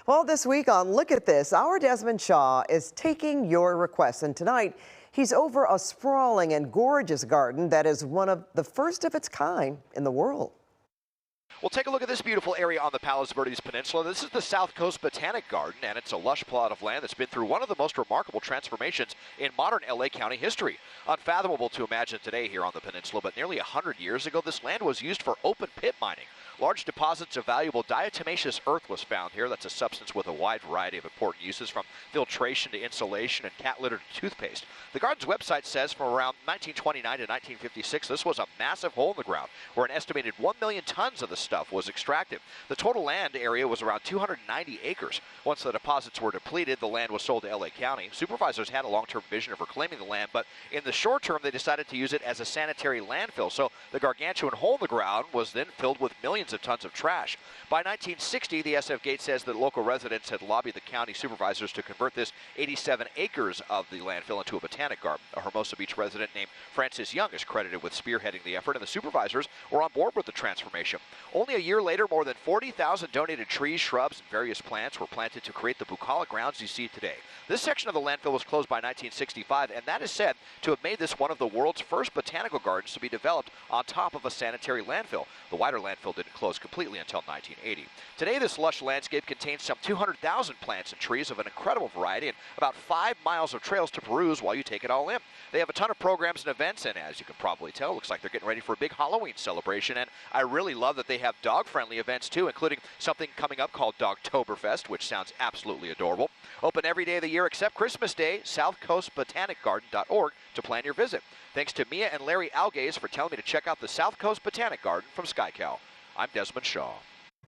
Well, this week on Look at This, our Desmond Shaw is taking your requests. And tonight, he's over a sprawling and gorgeous garden that is one of the first of its kind in the world. Well, take a look at this beautiful area on the Palos Verdes Peninsula. This is the South Coast Botanic Garden, and it's a lush plot of land that's been through one of the most remarkable transformations in modern LA County history. Unfathomable to imagine today here on the peninsula, but nearly 100 years ago, this land was used for open pit mining. Large deposits of valuable diatomaceous earth was found here. That's a substance with a wide variety of important uses, from filtration to insulation and cat litter to toothpaste. The garden's website says from around 1929 to 1956, this was a massive hole in the ground where an estimated 1 million tons of the stuff was extracted. The total land area was around 290 acres. Once the deposits were depleted, the land was sold to LA County. Supervisors had a long-term vision of reclaiming the land, but in the short term, they decided to use it as a sanitary landfill. So the gargantuan hole in the ground was then filled with millions of tons of trash. By 1960, the SF Gate says that local residents had lobbied the county supervisors to convert this 87 acres of the landfill into a botanic garden. A Hermosa Beach resident named Francis Young is credited with spearheading the effort, and the supervisors were on board with the transformation. Only a year later, more than 40,000 donated trees, shrubs, and various plants were planted to create the bucolic grounds you see today. This section of the landfill was closed by 1965, and that is said to have made this one of the world's first botanical gardens to be developed on top of a sanitary landfill. The wider landfill didn't close completely until 1980. Today, this lush landscape contains some 200,000 plants and trees of an incredible variety and about 5 miles of trails to peruse while you take it all in. They have a ton of programs and events, and as you can probably tell, it looks like they're getting ready for a big Halloween celebration. And I really love that they have dog-friendly events too, including something coming up called Dogtoberfest, which sounds absolutely adorable. Open every day of the year except Christmas Day. SouthCoastBotanicGarden.org to plan your visit. Thanks to Mia and Larry Algaze for telling me to check out the South Coast Botanic Garden from SkyCal. I'm Desmond Shaw.